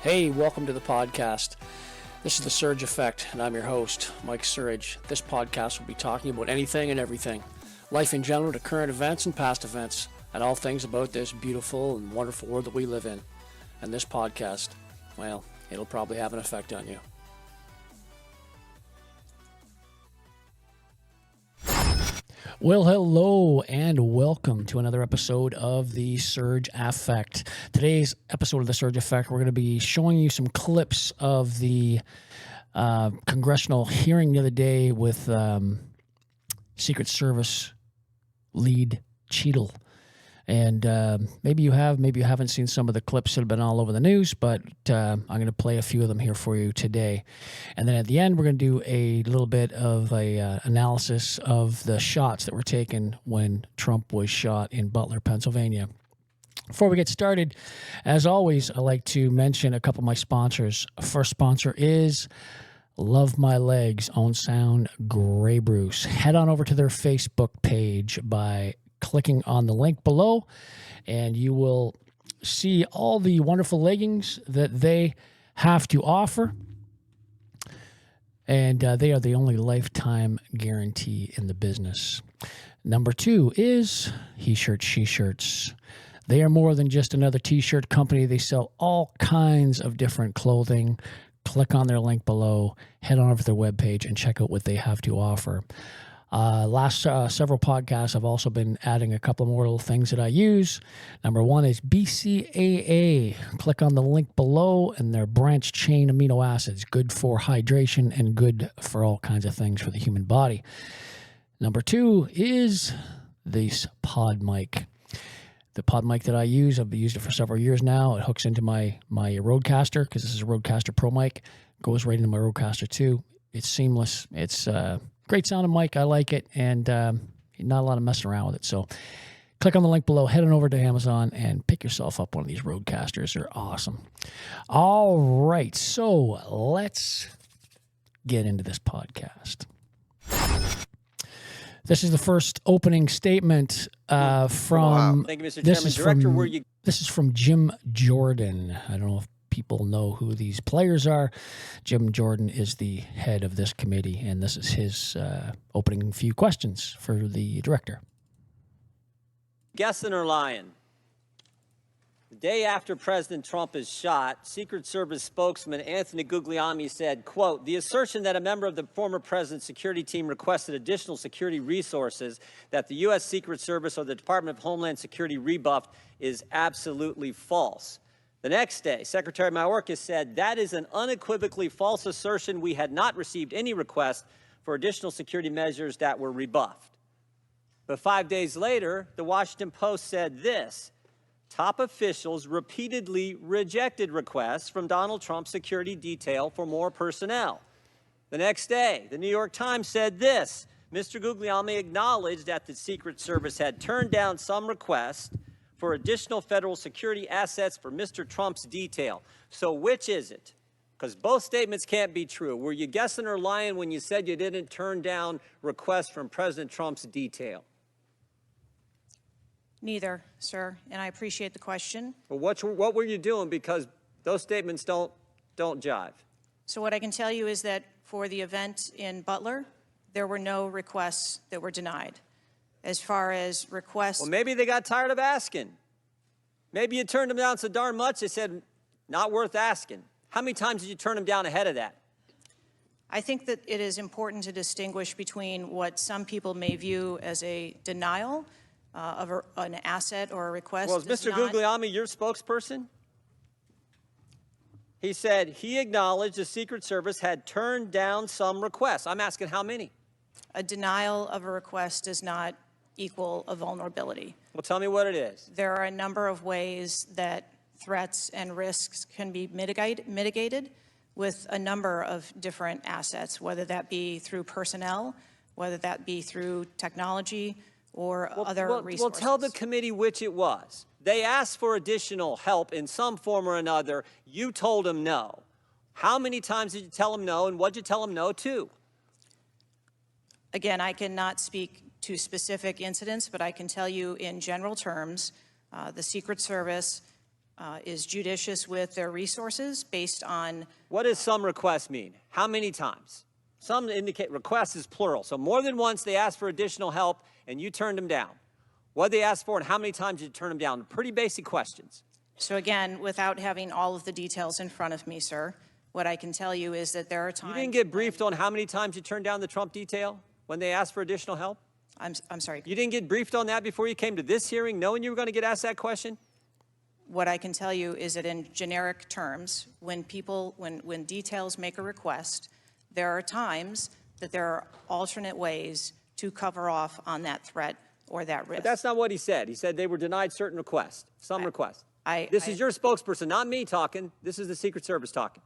Hey, welcome to the podcast. This is The Surge Effect, and I'm your host, Mike Surge. This podcast will be talking about anything and everything, life in general to current events and past events, and all things about this beautiful and wonderful world that we live in. And this podcast, well, it'll probably have an effect on you. Well, hello and welcome to another episode of The Surge Effect. Today's episode of The Surge Effect, we're going to be showing you some clips of the congressional hearing the other day with Secret Service lead Cheadle. And maybe you have, maybe you haven't seen some of the clips that have been all over the news, but I'm going to play a few of them here for you today. And then at the end, we're going to do a little bit of a analysis of the shots that were taken when Trump was shot in Butler, Pennsylvania. Before we get started, as always, I like to mention a couple of my sponsors. First sponsor is Love My Legs, Own Sound, Grey Bruce. Head on over to their Facebook page by clicking on the link below, and you will see all the wonderful leggings that they have to offer. And they are the only lifetime guarantee in the business. Number two is He-Shirts, She-Shirts. They are more than just another t-shirt company. They sell all kinds of different clothing. Click on their link below, head on over to their webpage, and check out what they have to offer. Last several podcasts, I've also been adding a couple more little things that I use. Number one is BCAA. Click on the link below, and they're branched chain amino acids, good for hydration and good for all kinds of things for the human body. Number two is this PodMic. The PodMic that I use, I've used it for several years now. It hooks into my Rodecaster, because this is a Rodecaster Pro mic. Goes right into my Rodecaster too. It's seamless. It's great sounding mic. I like it, and not a lot of messing around with it. So click on the link below, head on over to Amazon, and pick yourself up one of these Rodecasters. They're awesome. All right, so let's get into this podcast. This is the first opening statement from. Thank you, Mr. Chairman. Director, this is from Jim Jordan. I don't know if people know who these players are. Jim Jordan is the head of this committee, and this is his opening few questions for the director. Guessing or lying? The day after President Trump is shot, Secret Service spokesman Anthony Guglielmi said, quote, "The assertion that a member of the former president's security team requested additional security resources that the U.S. Secret Service or the Department of Homeland Security rebuffed is absolutely false." The next day, Secretary Mayorkas said, "That is an unequivocally false assertion. We had not received any request for additional security measures that were rebuffed." But 5 days later, the Washington Post said this: "Top officials repeatedly rejected requests from Donald Trump's security detail for more personnel." The next day, the New York Times said this: "Mr. Guglielmi acknowledged that the Secret Service had turned down some requests for additional federal security assets for Mr. Trump's detail." So which is it? Because both statements can't be true. Were you guessing or lying when you said you didn't turn down requests from President Trump's detail? Neither, sir, and I appreciate the question. Well, what were you doing? Because those statements don't jive. So what I can tell you is that for the event in Butler, there were no requests that were denied. As far as requests... Well, maybe they got tired of asking. Maybe you turned them down so darn much, they said, not worth asking. How many times did you turn them down ahead of that? I think that it is important to distinguish between what some people may view as a denial of an asset or a request. Well, is Mr. Guglielmi your spokesperson? He said he acknowledged the Secret Service had turned down some requests. I'm asking how many? A denial of a request does not equal a vulnerability. Well, tell me what it is. There are a number of ways that threats and risks can be mitigated with a number of different assets, whether that be through personnel, whether that be through technology, or other resources. Well, tell the committee which it was. They asked for additional help in some form or another. You told them no. How many times did you tell them no, and what did you tell them no to? Again, I cannot speak to specific incidents, but I can tell you in general terms, the Secret Service is judicious with their resources based on. What does some requests mean? How many times? Some indicate requests is plural. So more than once they asked for additional help and you turned them down. What did they ask for and how many times did you turn them down? Pretty basic questions. So again, without having all of the details in front of me, sir, what I can tell you is that there are times. You didn't get briefed on how many times you turned down the Trump detail when they asked for additional help? I'm sorry. You didn't get briefed on that before you came to this hearing knowing you were going to get asked that question? What I can tell you is that in generic terms, when details make a request, there are times that there are alternate ways to cover off on that threat or that risk. But that's not what he said. He said they were denied certain requests, some requests. This is your spokesperson, not me talking. This is the Secret Service talking.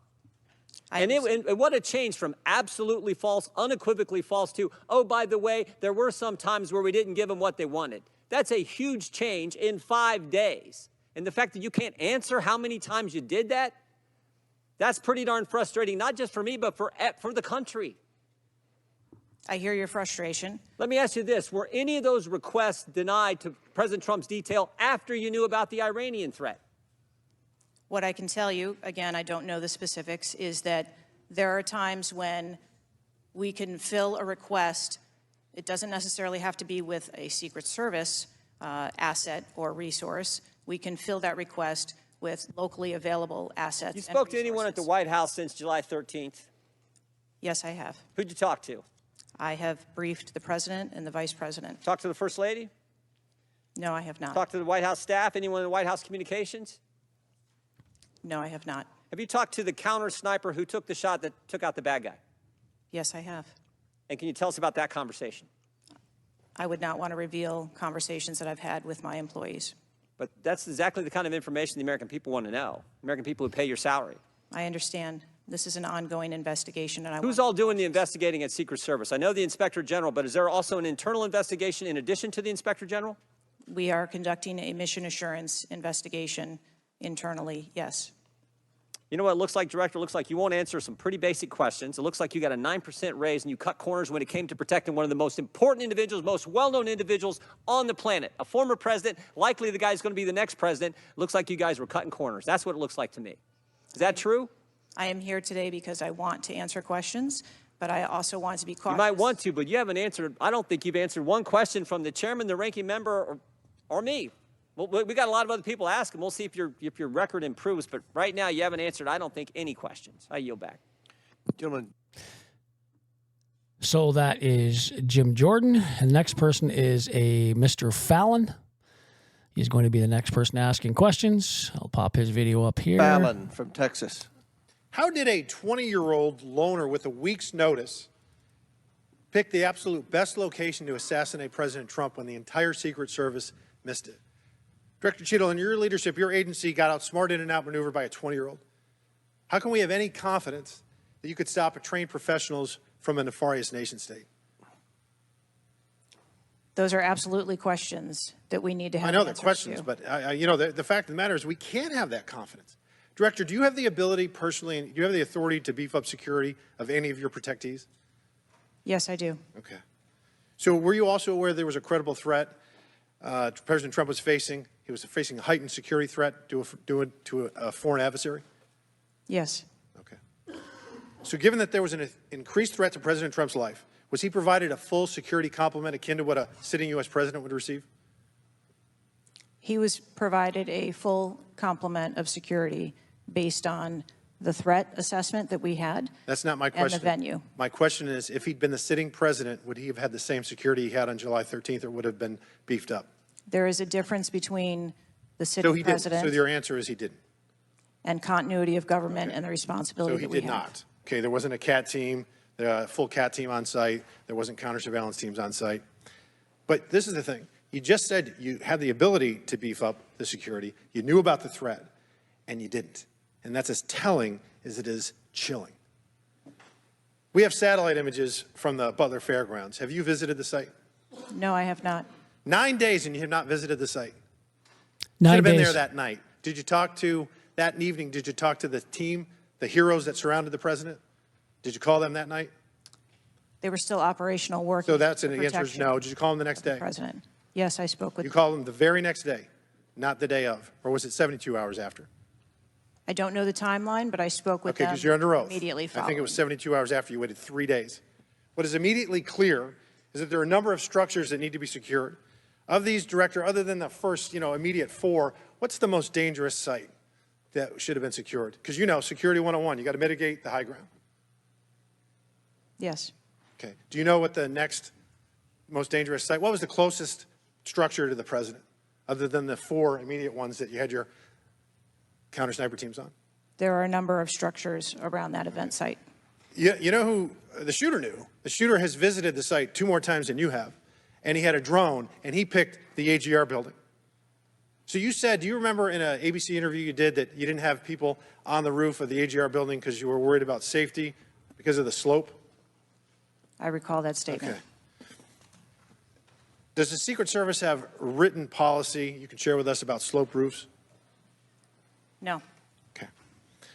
And what a change from absolutely false, unequivocally false to, oh, by the way, there were some times where we didn't give them what they wanted. That's a huge change in 5 days. And the fact that you can't answer how many times you did that, that's pretty darn frustrating, not just for me, but for the country. I hear your frustration. Let me ask you this. Were any of those requests denied to President Trump's detail after you knew about the Iranian threat? What I can tell you, again, I don't know the specifics, is that there are times when we can fill a request. It doesn't necessarily have to be with a Secret Service asset or resource. We can fill that request with locally available assets. You spoke to anyone at the White House since July 13th? Yes, I have. Who'd you talk to? I have briefed the president and the vice president. Talked to the First Lady? No, I have not. Talked to the White House staff? Anyone in the White House communications? No, I have not. Have you talked to the counter sniper who took the shot that took out the bad guy? Yes, I have. And can you tell us about that conversation? I would not want to reveal conversations that I've had with my employees. But that's exactly the kind of information the American people want to know. American people who pay your salary. I understand. This is an ongoing investigation, and Who's all doing the investigating at Secret Service? I know the Inspector General, but is there also an internal investigation in addition to the Inspector General? We are conducting a mission assurance investigation internally, yes. You know what it looks like, Director? It looks like you won't answer some pretty basic questions. It looks like you got a 9% raise and you cut corners when it came to protecting one of the most important individuals, most well-known individuals on the planet. A former president, likely the guy who's going to be the next president. Looks like you guys were cutting corners. That's what it looks like to me. Is that true? I am here today because I want to answer questions, but I also want to be cautious. You might want to, but you haven't answered. I don't think you've answered one question from the chairman, the ranking member, or me. Well, we got a lot of other people asking. We'll see if your record improves. But right now, you haven't answered, I don't think, any questions. I yield back. Gentlemen. So that is Jim Jordan. And the next person is a Mr. Fallon. He's going to be the next person asking questions. I'll pop his video up here. Fallon from Texas. How did a 20-year-old loner with a week's notice pick the absolute best location to assassinate President Trump when the entire Secret Service missed it? Director Cheadle, in your leadership, your agency got outsmarted and outmaneuvered by a 20-year-old. How can we have any confidence that you could stop a trained professionals from a nefarious nation state? Those are absolutely questions that we need to have. I know they're questions, but you know, the fact of the matter is we can't have that confidence. Director, do you have the ability personally, and do you have the authority to beef up security of any of your protectees? Yes, I do. Okay. So were you also aware there was a credible threat President Trump was facing? He was facing a heightened security threat to a foreign adversary? Yes. Okay. So given that there was an increased threat to President Trump's life, was he provided a full security complement akin to what a sitting U.S. president would receive? He was provided a full complement of security based on the threat assessment that we had. That's not my question. And the venue. My question is, if he'd been the sitting president, would he have had the same security he had on July 13th, or would have been beefed up? There is a difference between the sitting president. So your answer is he didn't. And continuity of government and the responsibility that we have. So he did not. Okay, there wasn't a CAT team, a full CAT team on site. There wasn't counter-surveillance teams on site. But this is the thing. You just said you had the ability to beef up the security. You knew about the threat, and you didn't. And that's as telling as it is chilling. We have satellite images from the Butler Fairgrounds. Have you visited the site? No, I have not. 9 days and you have not visited the site. 9 Should have been days. there that night. Did you talk to, that evening, did you talk to the team, the heroes that surrounded the president? Did you call them that night? They were still operational working. So that's an for answer is protection no. Did you call them the next of the day? president. Yes, I spoke with You called them the very next day. not the day of? Or was it 72 hours after? I don't know the timeline, but I spoke with Okay, them because you're under oath. immediately following. I think it was 72 hours after. You waited 3 days. What is immediately clear is that there are a number of structures that need to be secured. Of these, Director, other than the first, immediate 4, what's the most dangerous site that should have been secured? Because Security 101, you got to mitigate the high ground. Yes. Okay. Do you know what the next most dangerous site, what was the closest structure to the president, other than the 4 immediate ones that you had your counter sniper teams on? There are a number of structures around that event site. You know who the shooter knew? The shooter has visited the site 2 more times than you have, and he had a drone, and he picked the AGR building. So you said, do you remember in an ABC interview you did that you didn't have people on the roof of the AGR building because you were worried about safety because of the slope? I recall that statement. Okay. Does the Secret Service have written policy you can share with us about slope roofs? No. Okay.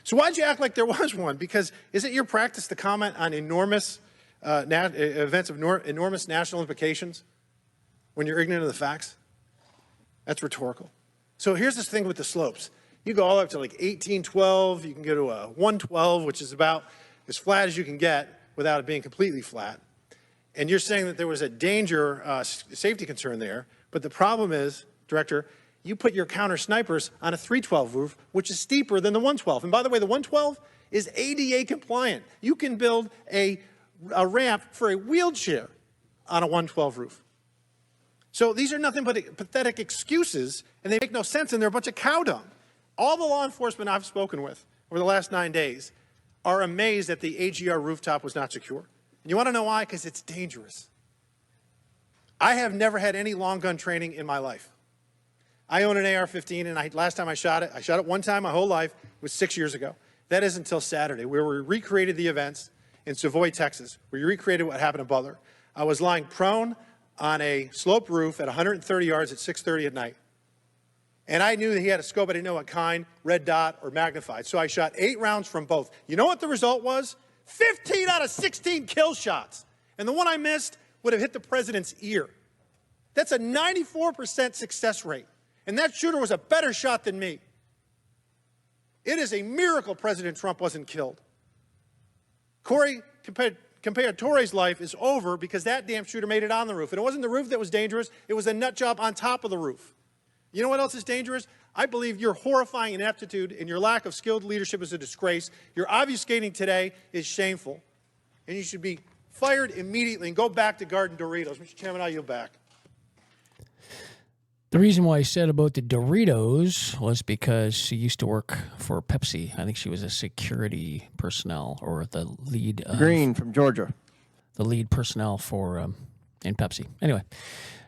So why'd you act like there was one? Because is it your practice to comment on enormous events of enormous national implications when you're ignorant of the facts? That's rhetorical. So here's this thing with the slopes. You go all up to like 1812. You can go to a 112, which is about as flat as you can get without it being completely flat. And you're saying that there was a danger, safety concern there. But the problem is, Director, you put your counter snipers on a 312 roof, which is steeper than the 112. And by the way, the 112 is ADA compliant. You can build a ramp for a wheelchair on a 112 roof. So these are nothing but pathetic excuses, and they make no sense, and they're a bunch of cow dung. All the law enforcement I've spoken with over the last 9 days are amazed that the AGR rooftop was not secure. And you want to know why? Because it's dangerous. I have never had any long gun training in my life. I own an AR-15, and last time I shot it one time my whole life. It was 6 years ago. That is until Saturday, where we recreated the events in Savoy, Texas, where you recreated what happened in Butler. I was lying prone on a sloped roof at 130 yards at 6:30 at night. And I knew that he had a scope. I didn't know what kind, red dot or magnified. So I shot 8 rounds from both. You know what the result was? 15 out of 16 kill shots. And the one I missed would have hit the president's ear. That's a 94% success rate. And that shooter was a better shot than me. It is a miracle President Trump wasn't killed. Corey Comparatore's life is over because that damn shooter made it on the roof. And it wasn't the roof that was dangerous. It was a nut job on top of the roof. You know what else is dangerous? I believe your horrifying ineptitude and your lack of skilled leadership is a disgrace. Your obfuscating today is shameful. And you should be fired immediately and go back to Garden Doritos. Mr. Chairman, I yield back. The reason why I said about the Doritos was because she used to work for Pepsi. I think she was a security personnel or the lead. Green from Georgia. The lead personnel for in Pepsi. Anyway,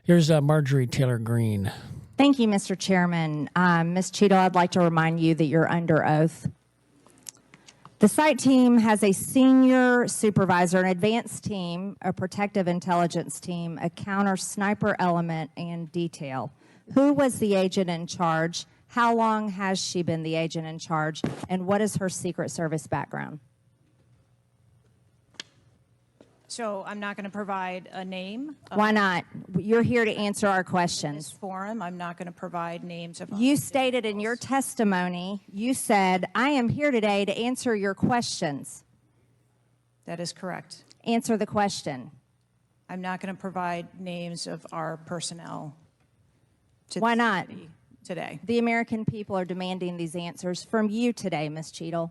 here's Marjorie Taylor Greene. Thank you, Mr. Chairman. Ms. Cheadle, I'd like to remind you that you're under oath. The site team has a senior supervisor, an advanced team, a protective intelligence team, a counter sniper element, and detail. Who was the agent in charge? How long has she been the agent in charge? And what is her Secret Service background? So I'm not going to provide a name. Why not? You're here to answer our This questions. forum, I'm not going to provide names of. You stated in your testimony, you said, I am here today to answer your questions. That is correct. Answer the question. I'm not going to provide names of our personnel. To Why this not? committee today. The American people are demanding these answers from you today, Ms. Cheadle.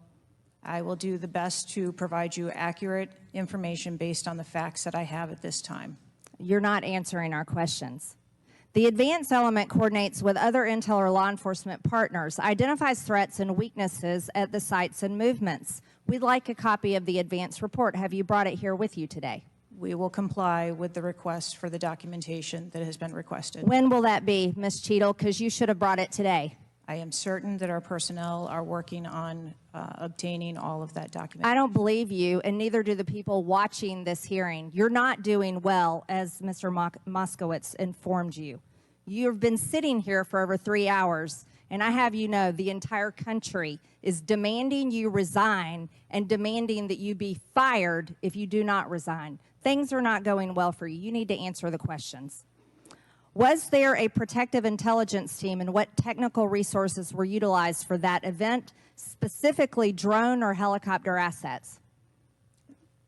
I will do the best to provide you accurate information based on the facts that I have at this time. You're not answering our questions. The advance element coordinates with other intel or law enforcement partners, identifies threats and weaknesses at the sites and movements. We'd like a copy of the advance report. Have you brought it here with you today? We will comply with the request for the documentation that has been requested. When will that be, Ms. Cheadle? Because you should have brought it today. I am certain that our personnel are working on obtaining all of that documentation. I don't believe you, and neither do the people watching this hearing. You're not doing well, as Mr. Moskowitz informed you. You've been sitting here for over 3 hours, and I have you know the entire country is demanding you resign and demanding that you be fired if you do not resign. Things are not going well for you. You need to answer the questions. Was there a protective intelligence team, and what technical resources were utilized for that event, specifically drone or helicopter assets?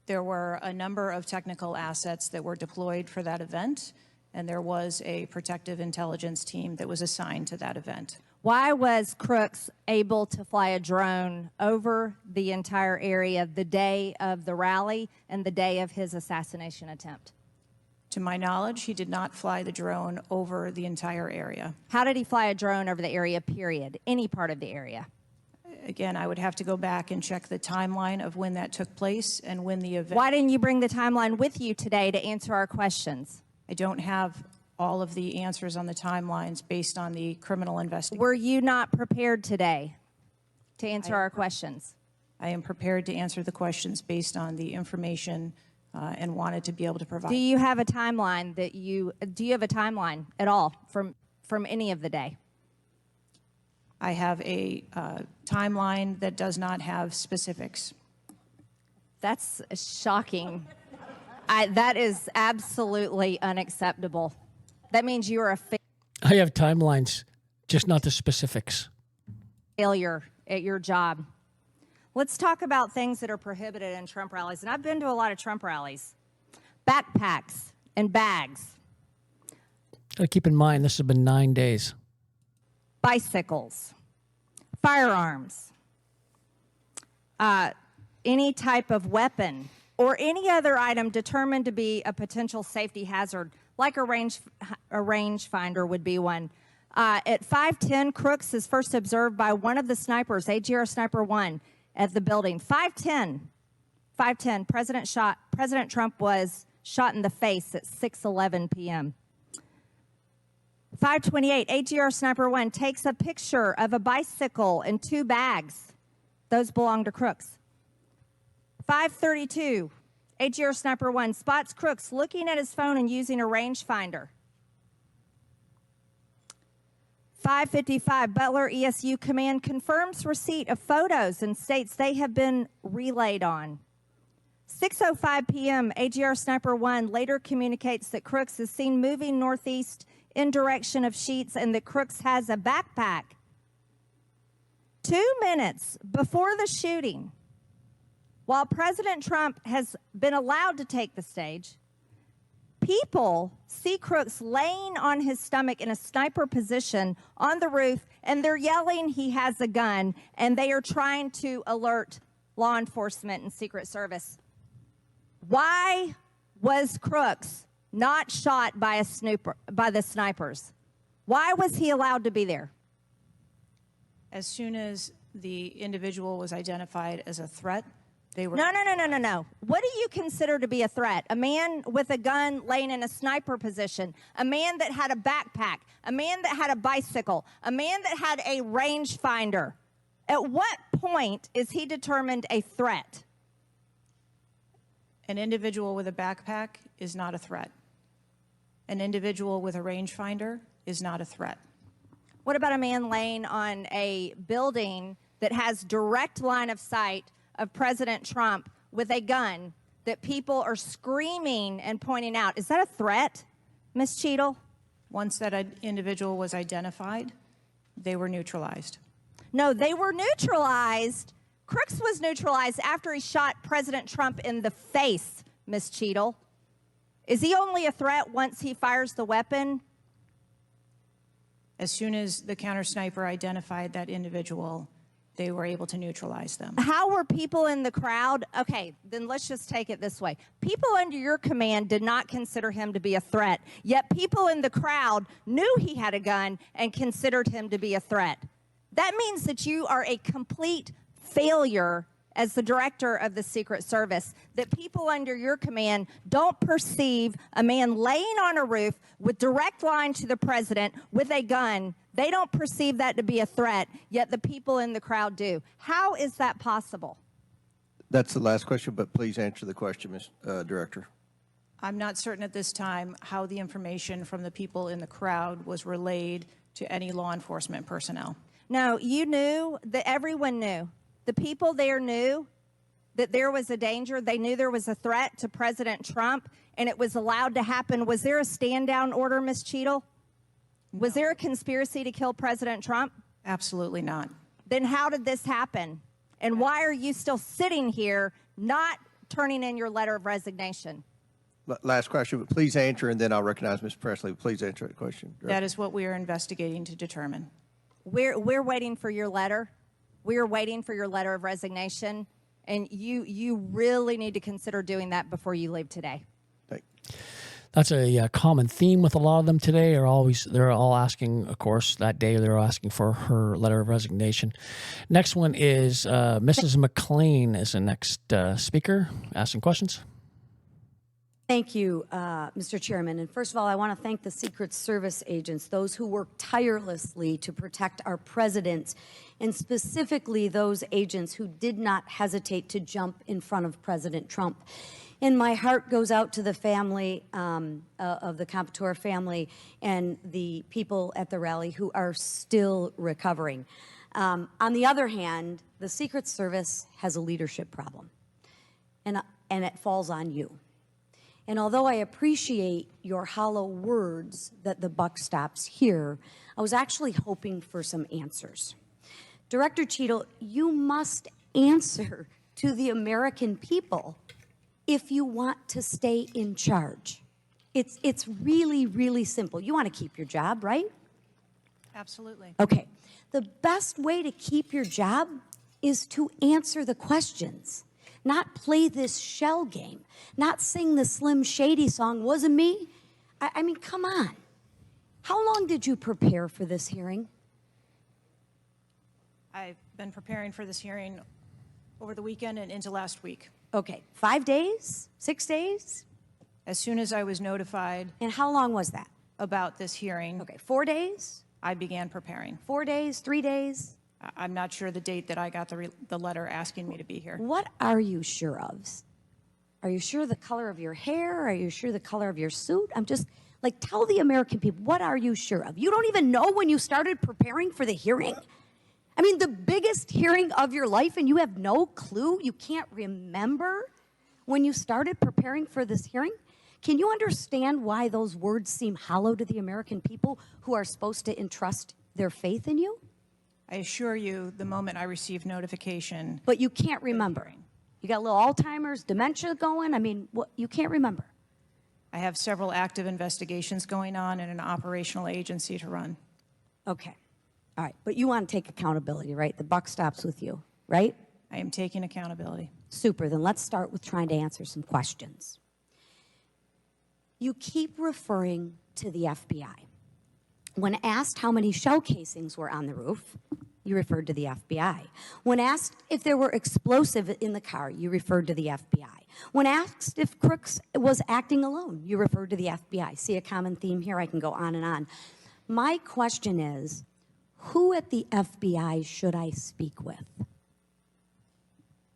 There were a number of technical assets that were deployed for that event, and there was a protective intelligence team that was assigned to that event. Why was Crooks able to fly a drone over the entire area the day of the rally and the day of his assassination attempt? To my knowledge, he did not fly the drone over the entire area. How did he fly a drone over the area, period? Any part of the area? Again, I would have to go back and check the timeline of when that took place and when the event... Why didn't you bring the timeline with you today to answer our questions? I don't have all of the answers on the timelines based on the criminal investigation. Were you not prepared today to answer our questions? I am prepared to answer the questions based on the information and wanted to be able to provide. Do you have a timeline at all from any of the day? I have a timeline that does not have specifics. That's shocking. That is absolutely unacceptable. That means you are a I have timelines, just not the specifics. failure at your job. Let's talk about things that are prohibited in Trump rallies. And I've been to a lot of Trump rallies. Backpacks and bags, Gotta keep in mind, this has been 9 days. bicycles, firearms, any type of weapon, or any other item determined to be a potential safety hazard, like a rangefinder would be one. At 5:10, Crooks is first observed by one of the snipers, AGR Sniper 1, at the building. 5:10, President Trump was shot in the face at 6:11 p.m. 5:28, AGR Sniper 1 takes a picture of a bicycle and 2 bags. Those belong to Crooks. 5:32, AGR Sniper 1 spots Crooks looking at his phone and using a rangefinder. 5:55, Butler ESU Command confirms receipt of photos and states they have been relayed on. 6:05 p.m., AGR Sniper 1 later communicates that Crooks is seen moving northeast in direction of Sheets and that Crooks has a backpack. 2 minutes before the shooting, while President Trump has been allowed to take the stage, people see Crooks laying on his stomach in a sniper position on the roof, and they're yelling he has a gun, and they are trying to alert law enforcement and Secret Service. Why was Crooks not shot by the snipers? Why was he allowed to be there? As soon as the individual was identified as a threat, they were... No. What do you consider to be a threat? A man with a gun laying in a sniper position, a man that had a backpack, a man that had a bicycle, a man that had a rangefinder. At what point is he determined a threat? An individual with a backpack is not a threat. An individual with a rangefinder is not a threat. What about a man laying on a building that has direct line of sight of President Trump with a gun that people are screaming and pointing out? Is that a threat, Ms. Cheadle? Once that individual was identified, they were neutralized. No, they were neutralized. Crooks was neutralized after he shot President Trump in the face, Ms. Cheadle. Is he only a threat once he fires the weapon? As soon as the counter sniper identified that individual, they were able to neutralize them. How were people in the crowd? Okay, then let's just take it this way. People under your command did not consider him to be a threat, yet people in the crowd knew he had a gun and considered him to be a threat. That means that you are a complete failure as the director of the Secret Service, that people under your command don't perceive a man laying on a roof with direct line to the president with a gun. They don't perceive that to be a threat, yet the people in the crowd do. How is that possible? That's the last question, but please answer the question, Ms. Director. I'm not certain at this time how the information from the people in the crowd was relayed to any law enforcement personnel. No, you knew, that everyone knew. The people there knew that there was a danger. They knew there was a threat to President Trump, and it was allowed to happen. Was there a stand-down order, Ms. Cheadle? Was there a conspiracy to kill President Trump? Absolutely not. Then how did this happen? And why are you still sitting here not turning in your letter of resignation? Last question, but please answer, and then I'll recognize Ms. Presley. Please answer the question. That is what we are investigating to determine. We're waiting for your letter. We're waiting for your letter of resignation. And you really need to consider doing that before you leave today. Thank you. That's a common theme with a lot of them today. They're all asking, of course, that day they're asking for her letter of resignation. Next one is Mrs. McLean is the next speaker asking questions. Thank you, Mr. Chairman. And first of all, I want to thank the Secret Service agents, those who work tirelessly to protect our president, and specifically those agents who did not hesitate to jump in front of President Trump. And my heart goes out to the family of the Comptoir family and the people at the rally who are still recovering. On the other hand, the Secret Service has a leadership problem, and it falls on you. And although I appreciate your hollow words that the buck stops here, I was actually hoping for some answers. Director Cheadle, you must answer to the American people if you want to stay in charge. It's really, really simple. You want to keep your job, right? Absolutely. Okay. The best way to keep your job is to answer the questions. Not play this shell game, not sing the Slim Shady song, wasn't me? I mean, come on. How long did you prepare for this hearing? I've been preparing for this hearing over the weekend and into last week. Okay, 5 days, 6 days? As soon as I was notified And how long was that? about this hearing, Okay, 4 days, I began preparing. 4 days, 3 days? I'm not sure the date that I got the letter asking me to be here. What are you sure of? Are you sure the color of your hair? Are you sure the color of your suit? I'm just, like, tell the American people, what are you sure of? You don't even know when you started preparing for the hearing? I mean, the biggest hearing of your life, and you have no clue? You can't remember when you started preparing for this hearing? Can you understand why those words seem hollow to the American people who are supposed to entrust their faith in you? I assure you, the moment I received notification. But you can't remember. You got a little Alzheimer's, dementia going? I mean, what, you can't remember. I have several active investigations going on and an operational agency to run. Okay. All right. But you want to take accountability, right? The buck stops with you, right? I am taking accountability. Super. Then let's start with trying to answer some questions. You keep referring to the FBI. When asked how many shell casings were on the roof, you referred to the FBI. When asked if there were explosives in the car, you referred to the FBI. When asked if Crooks was acting alone, you referred to the FBI. See a common theme here? I can go on and on. My question is, who at the FBI should I speak with?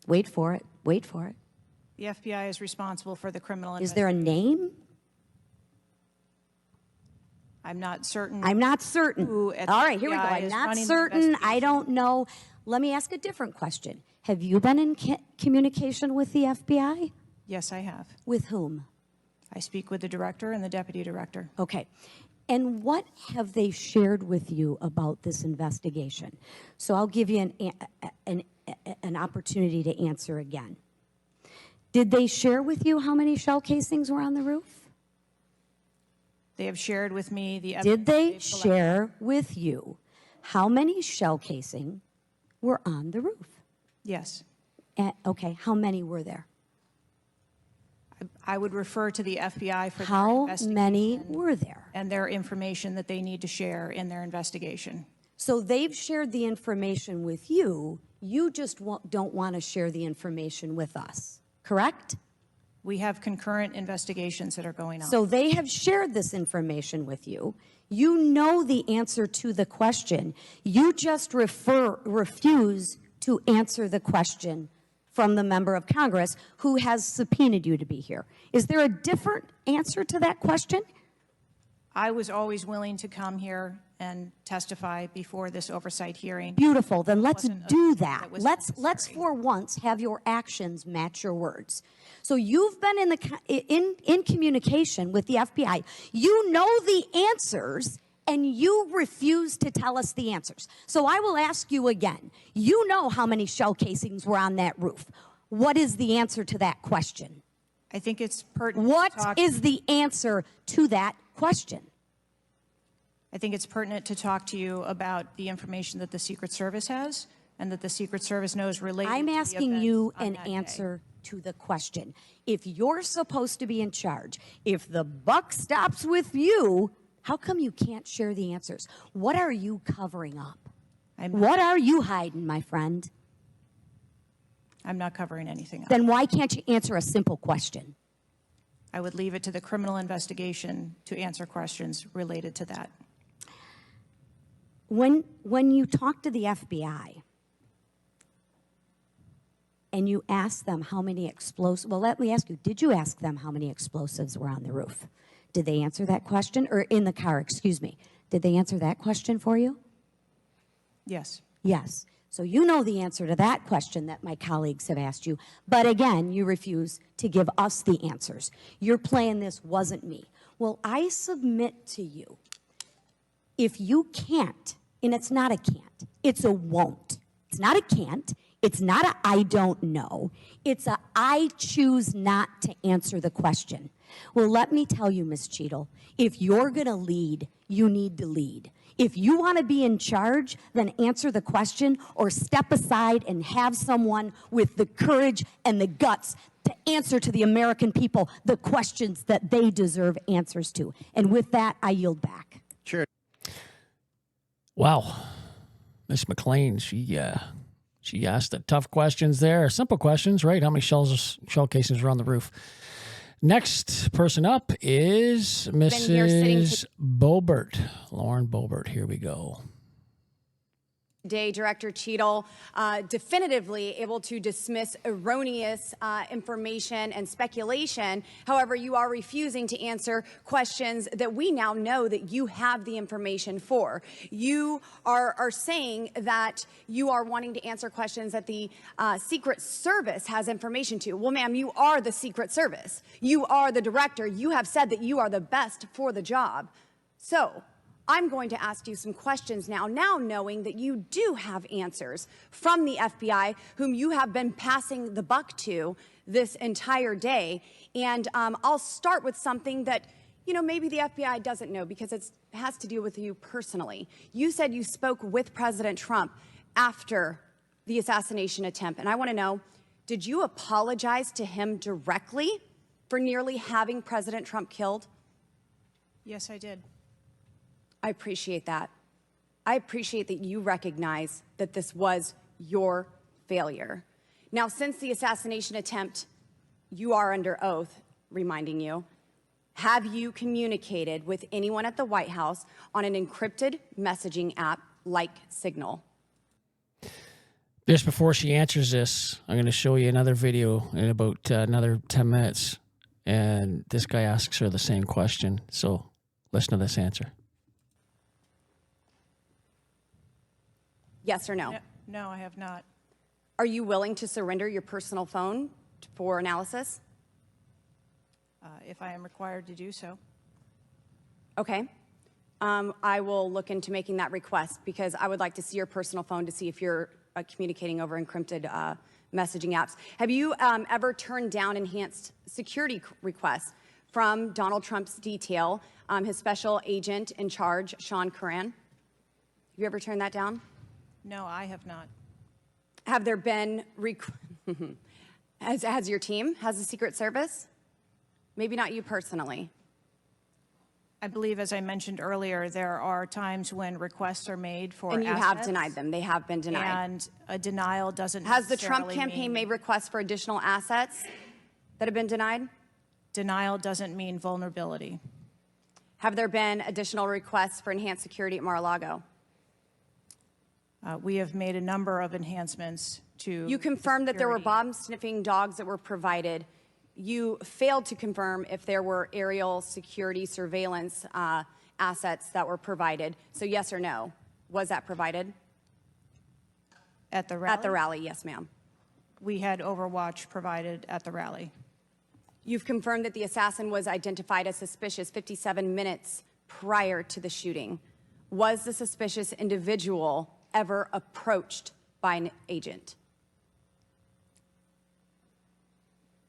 Wait for it. Wait for it. The FBI is responsible for the criminal Is there a name? I'm not certain. I'm not certain. Who at All the right, here we go. FBI I'm is not running the certain. I investigation. don't know. Let me ask a different question. Have you been in communication with the FBI? Yes, I have. With whom? I speak with the director and the deputy director. Okay. And what have they shared with you about this investigation? So I'll give you an opportunity to answer again. Did they share with you how many shell casings were on the roof? They have shared with me the evidence. Did they they've collected. share with you how many shell casing were on the roof? Yes. Okay, how many were there? I would refer to the FBI for their How investigation many were there? and their information that they need to share in their investigation. So they've shared the information with you. You just don't want to share the information with us, correct? We have concurrent investigations that are going on. So they have shared this information with you. You know the answer to the question. You just refuse to answer the question from the member of Congress who has subpoenaed you to be here. Is there a different answer to that question? I was always willing to come here and testify before this oversight hearing. Beautiful. Then let's wasn't a- do that. that was Let's necessary. for once have your actions match your words. So you've been in communication with the FBI. You know the answers, and you refuse to tell us the answers. So I will ask you again. You know how many shell casings were on that roof. What is the answer to that question? I think it's pertinent. What is the answer to that question? I think it's pertinent to talk to you about the information that the Secret Service has and that the Secret Service knows related I'm to the asking events you on an that day. answer to the question. If you're supposed to be in charge, if the buck stops with you, how come you can't share the answers? What are you covering up? What are you hiding, my friend? I'm not covering anything up. Then why can't you answer a simple question? I would leave it to the criminal investigation to answer questions related to that. When you talk to the FBI and you ask them how many explosives, well, let me ask you, did you ask them how many explosives were on the roof? Did they answer that question? Or in the car, excuse me. Did they answer that question for you? Yes. Yes. So you know the answer to that question that my colleagues have asked you. But again, you refuse to give us the answers. You're playing this wasn't me. Well, I submit to you, if you can't, and it's not a can't, it's a won't. It's not a can't. It's not a I don't know. It's a I choose not to answer the question. Well, let me tell you, Ms. Cheadle, if you're going to lead, you need to lead. If you want to be in charge, then answer the question or step aside and have someone with the courage and the guts to answer to the American people the questions that they deserve answers to. And with that, I yield back. Chair. Wow. Miss McLean, she asked the tough questions there. Simple questions, right? How many shell casings were on the roof? Next person up is Mrs. Boebert. Lauren Boebert. Here we go. Today, Director Cheadle definitively able to dismiss erroneous information and speculation. However, you are refusing to answer questions that we now know that you have the information for. You are saying that you are wanting to answer questions that the Secret Service has information to. Well, ma'am, you are the Secret Service. You are the director. You have said that you are the best for the job. So I'm going to ask you some questions now knowing that you do have answers from the FBI, whom you have been passing the buck to this entire day. And I'll start with something that, maybe the FBI doesn't know because it has to do with you personally. You said you spoke with President Trump after the assassination attempt. And I want to know, did you apologize to him directly for nearly having President Trump killed? Yes, I did. I appreciate that. I appreciate that you recognize that this was your failure. Now, since the assassination attempt, you are under oath, reminding you, have you communicated with anyone at the White House on an encrypted messaging app like Signal? Just before she answers this, I'm going to show you another video in about another 10 minutes. And this guy asks her the same question. So listen to this answer. Yes or no? No, I have not. Are you willing to surrender your personal phone for analysis? If I am required to do so. Okay. I will look into making that request because I would like to see your personal phone to see if you're communicating over encrypted messaging apps. Have you ever turned down enhanced security requests from Donald Trump's detail, his special agent in charge, Sean Curran? Have you ever turned that down? No, I have not. Have there been, has your team, has the Secret Service? Maybe not you personally. I believe, as I mentioned earlier, there are times when requests are made for And you assets, have denied them. They have been denied. and a denial doesn't Has the Trump necessarily campaign mean, made requests for additional assets that have been denied? Denial doesn't mean vulnerability. Have there been additional requests for enhanced security at Mar-a-Lago? We have made a number of enhancements to. You confirmed that there were security. bomb-sniffing dogs that were provided. You failed to confirm if there were aerial security surveillance assets that were provided. So yes or no, was that provided? At the rally? At the rally, yes, ma'am. We had Overwatch provided at the rally. You've confirmed that the assassin was identified as suspicious 57 minutes prior to the shooting. Was the suspicious individual ever approached by an agent?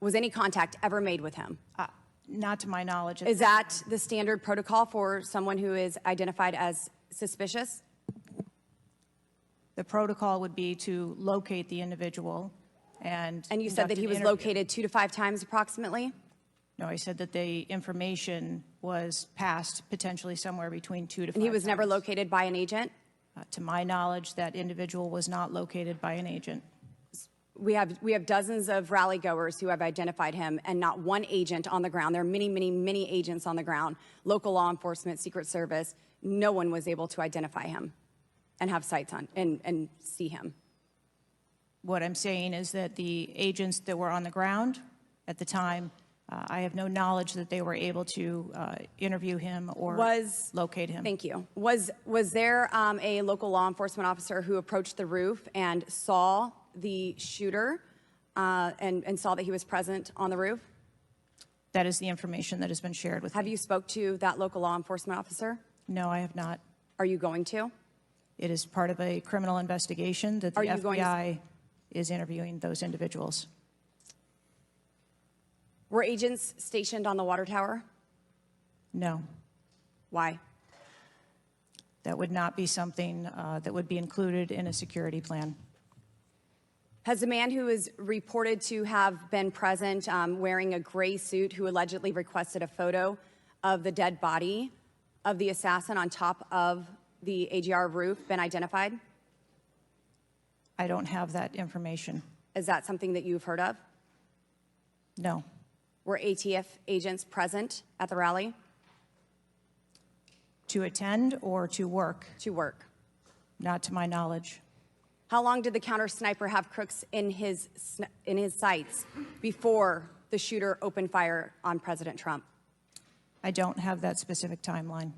Was any contact ever made with him? Not to my knowledge. Is that the standard protocol for someone who is identified as suspicious? The protocol would be to locate the individual and. And you said that he was located 2 to 5 times approximately? No, I said that the information was passed potentially somewhere between 2 to 5 And he was never times. located by an agent? To my knowledge, that individual was not located by an agent. We have dozens of rally goers who have identified him and not one agent on the ground. There are many, many, many agents on the ground, local law enforcement, Secret Service. No one was able to identify him and have sights on and see him. What I'm saying is that the agents that were on the ground at the time, I have no knowledge that they were able to interview him or locate him. Thank you. Was there a local law enforcement officer who approached the roof and saw the shooter and saw that he was present on the roof? That is the information that has been shared with me. Have you spoke to that local law enforcement officer? No, I have not. Are you going to? It is part of a criminal investigation that the Are you going to- FBI is interviewing those individuals. Were agents stationed on the water tower? No, Why? that would not be something that would be included in a security plan. Has the man who is reported to have been present wearing a gray suit who allegedly requested a photo of the dead body of the assassin on top of the AGR roof been identified? I don't have that information. Is that something that you've heard of? No, Were ATF agents present at the rally to attend or to work, to work? not to my knowledge. How long did the counter sniper have crooks in his sights before the shooter opened fire on President Trump? I don't have that specific timeline.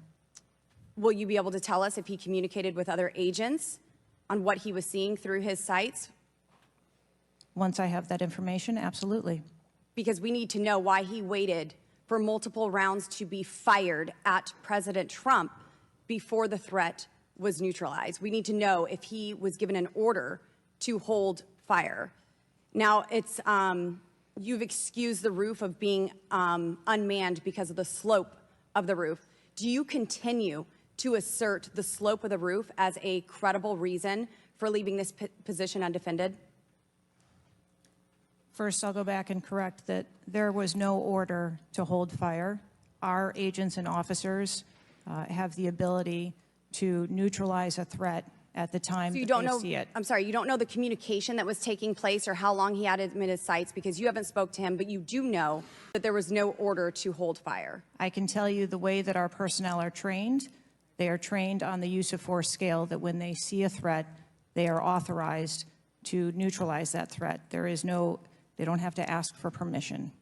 Will you be able to tell us if he communicated with other agents on what he was seeing through his sights? Once I have that information, absolutely. Because we need to know why he waited for multiple rounds to be fired at President Trump before the threat was neutralized. We need to know if he was given an order to hold fire. Now, you've excused the roof of being unmanned because of the slope of the roof. Do you continue to assert the slope of the roof as a credible reason for leaving this position undefended? First, I'll go back and correct that there was no order to hold fire. Our agents and officers have the ability to neutralize a threat at the time So you that don't they know, see it. I'm sorry, you don't know the communication that was taking place or how long he had him in his sights because you haven't spoke to him, but you do know that there was no order to hold fire. I can tell you the way that our personnel are trained. They are trained on the use of force scale that when they see a threat, they are authorized to neutralize that threat. They don't have to ask for permission.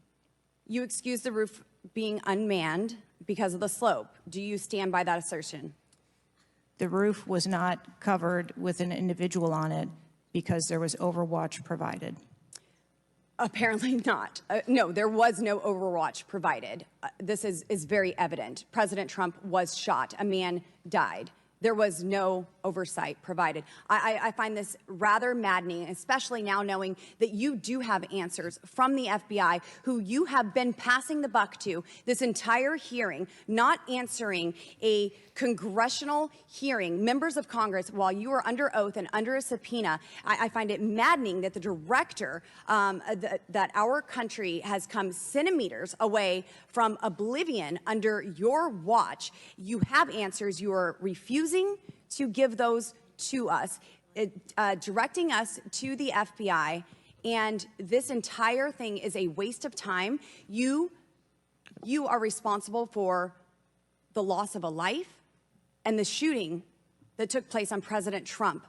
You excuse the roof being unmanned because of the slope. Do you stand by that assertion? The roof was not covered with an individual on it because there was overwatch provided. Apparently not. No, there was no overwatch provided. This is very evident. President Trump was shot. A man died. There was no oversight provided. I find this rather maddening, especially now knowing that you do have answers from the FBI, who you have been passing the buck to this entire hearing, not answering a congressional hearing, members of Congress, while you are under oath and under a subpoena. I find it maddening that the director, that our country has come centimeters away from oblivion under your watch. You have answers. You are refusing to give those to us, directing us to the FBI, and this entire thing is a waste of time. You are responsible for the loss of a life and the shooting that took place on President Trump.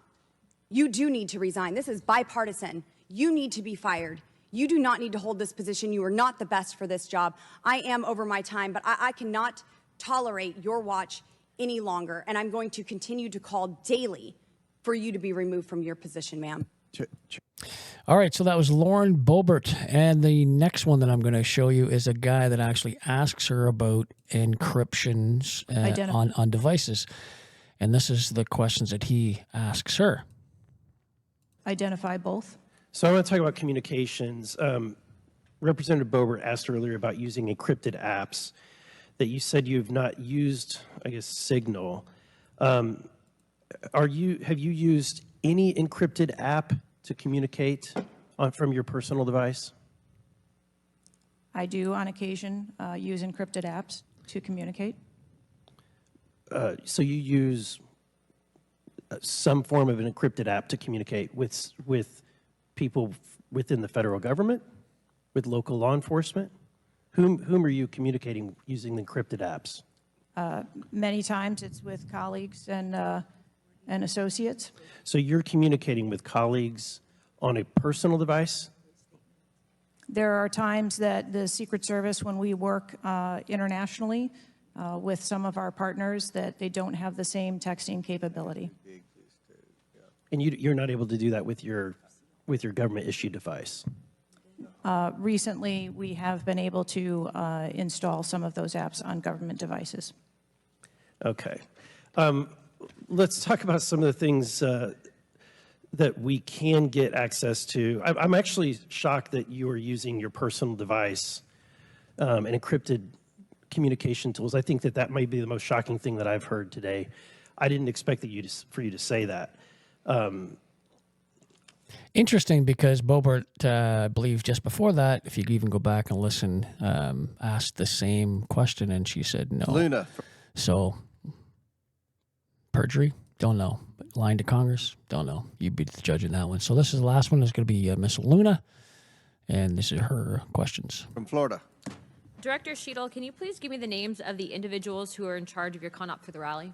You do need to resign. This is bipartisan. You need to be fired. You do not need to hold this position. You are not the best for this job. I am over my time, but I cannot tolerate your watch any longer, and I'm going to continue to call daily for you to be removed from your position, ma'am. All right, so that was Lauren Boebert, and the next one that I'm going to show you is a guy that actually asks her about encryptions on devices. And this is the questions that he asks her. Identify both. So I want to talk about communications. Representative Boebert asked earlier about using encrypted apps that you said you have not used, I guess, Signal. Have you used any encrypted app to communicate from your personal device? I do on occasion use encrypted apps to communicate. So you use some form of an encrypted app to communicate with people within the federal government, with local law enforcement? Whom are you communicating using the encrypted apps? Many times it's with colleagues and associates. So you're communicating with colleagues on a personal device? There are times that the Secret Service, when we work internationally with some of our partners, that they don't have the same texting capability. And you're not able to do that with your government-issued device? Recently, we have been able to install some of those apps on government devices. Okay. Let's talk about some of the things that we can get access to. I'm actually shocked that you are using your personal device and encrypted communication tools. I think that might be the most shocking thing that I've heard today. I didn't expect for you to say that. Interesting, because Boebert, I believe just before that, if you even go back and listen, asked the same question, and she said no. Luna. So, perjury? Don't know. But lying to Congress? Don't know. You'd be the judge in that one. So this is the last one. It's going to be Miss Luna, and this is her questions. From Florida. Director Sheetal, can you please give me the names of the individuals who are in charge of your con-op for the rally?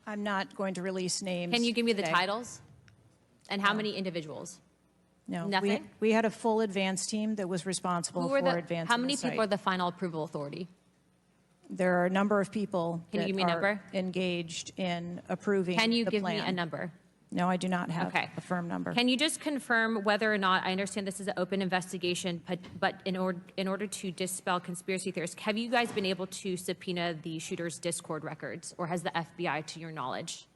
I'm not going to release names. Can you give me the today. titles? And how many individuals? No. Nothing? We had a full advance team that was responsible for advancing How many the site. people are the final approval authority? There are a number of people Can you that give me a are number? engaged in approving the plan. Can you give me a number? No, I do not have Okay. a firm number. Can you just confirm whether or not, I understand this is an open investigation, but in order to dispel conspiracy theories, have you guys been able to subpoena the shooter's Discord records, or has the FBI, to your knowledge?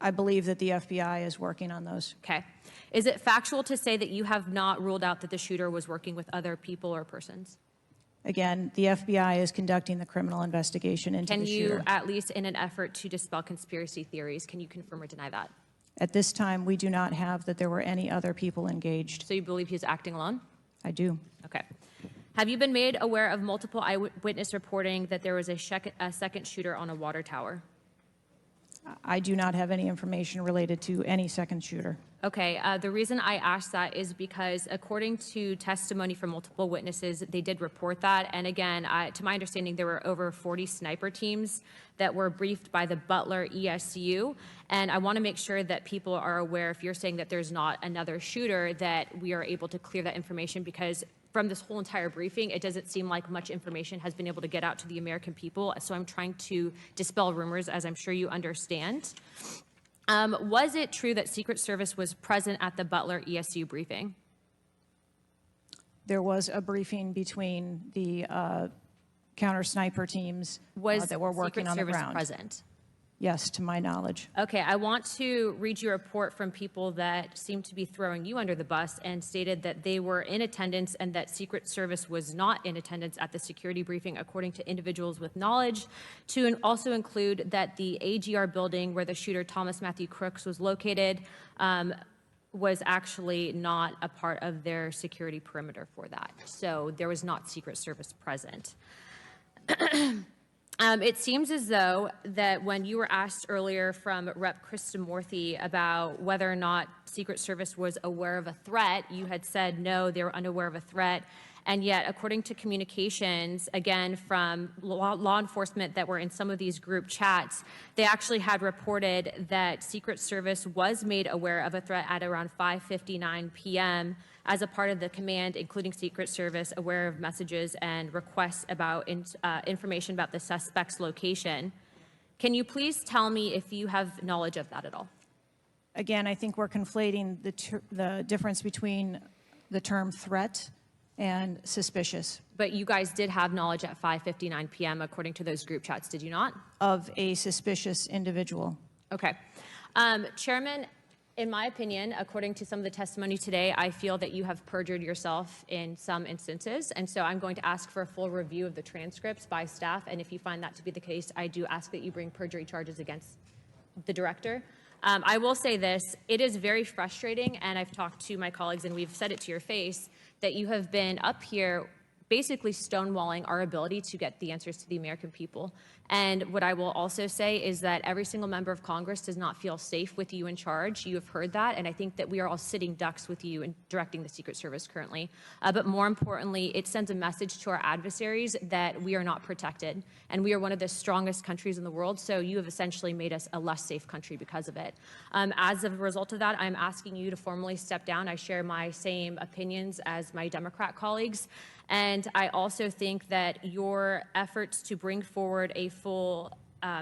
I believe that the FBI is working on those. Okay. Is it factual to say that you have not ruled out that the shooter was working with other people or persons? Again, the FBI is conducting the criminal investigation into Can the you, shooter. at least in an effort to dispel conspiracy theories, can you confirm or deny that? At this time, we do not have that there were any other people engaged. So you believe he was acting alone? I do. Okay. Have you been made aware of multiple eyewitness reporting that there was a second shooter on a water tower? I do not have any information related to any second shooter. Okay, the reason I asked that is because according to testimony from multiple witnesses, they did report that. And again, to my understanding, there were over 40 sniper teams that were briefed by the Butler ESU. And I want to make sure that people are aware, if you're saying that there's not another shooter, that we are able to clear that information, because from this whole entire briefing, it doesn't seem like much information has been able to get out to the American people. So I'm trying to dispel rumors, as I'm sure you understand. Was it true that Secret Service was present at the Butler ESU briefing? There was a briefing between the counter sniper teams that were working Secret on the Service ground. present? Yes, to my knowledge. Okay, I want to read you a report from people that seem to be throwing you under the bus and stated that they were in attendance and that Secret Service was not in attendance at the security briefing, according to individuals with knowledge, to also include that the AGR building where the shooter Thomas Matthew Crooks was located was actually not a part of their security perimeter for that. So there was not Secret Service present. It seems as though that when you were asked earlier from Rep. Kristamorthy about whether or not Secret Service was aware of a threat, you had said no, they were unaware of a threat. And yet, according to communications, again, from law enforcement that were in some of these group chats, they actually had reported that Secret Service was made aware of a threat at around 5:59 p.m. as a part of the command, including Secret Service, aware of messages and requests about information about the suspect's location. Can you please tell me if you have knowledge of that at all? Again, I think we're conflating the difference between the term threat and suspicious But you guys did have knowledge at 5:59 p.m. according to those group chats, did you not? of a suspicious individual. Okay. Chairman, in my opinion, according to some of the testimony today, I feel that you have perjured yourself in some instances. And so I'm going to ask for a full review of the transcripts by staff. And if you find that to be the case, I do ask that you bring perjury charges against the director. I will say this, it is very frustrating, and I've talked to my colleagues and we've said it to your face, that you have been up here basically stonewalling our ability to get the answers to the American people. And what I will also say is that every single member of Congress does not feel safe with you in charge. You have heard that, and I think that we are all sitting ducks with you in directing the Secret Service currently. But more importantly, it sends a message to our adversaries that we are not protected, and we are one of the strongest countries in the world, so you have essentially made us a less safe country because of it. As a result of that, I'm asking you to formally step down. I share my same opinions as my Democrat colleagues. And I also think that your efforts to bring forward a full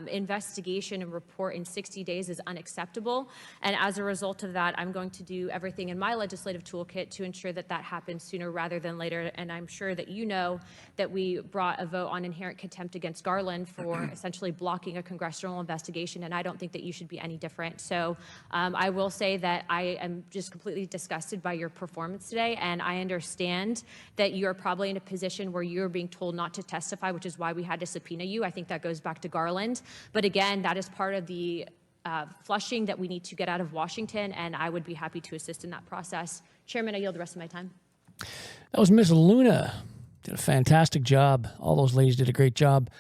investigation and report in 60 days is unacceptable. And as a result of that, I'm going to do everything in my legislative toolkit to ensure that that happens sooner rather than later. And I'm sure that you know that we brought a vote on inherent contempt against Garland for essentially blocking a congressional investigation. And I don't think that you should be any different. So I will say that I am just completely disgusted by your performance today. And I understand that you're probably in a position where you're being told not to testify, which is why we had to subpoena you. I think that goes back to Garland. But again, that is part of the flushing that we need to get out of Washington, and I would be happy to assist in that process. Chairman, I yield the rest of my time. That was Ms. Luna. Did a fantastic job. All those ladies did a great job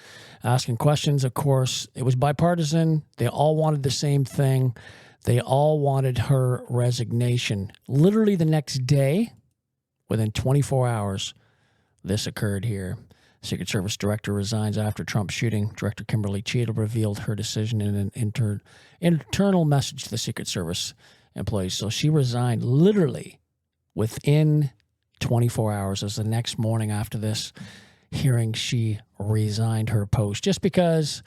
asking questions. Of course, it was bipartisan. They all wanted the same thing. They all wanted her resignation. Literally the next day, within 24 hours, this occurred here. Secret Service director resigns after Trump shooting. Director Kimberly Cheadle revealed her decision in an internal message to the Secret Service employees. So she resigned literally within 24 hours. As the next morning after this hearing, she resigned her post just because,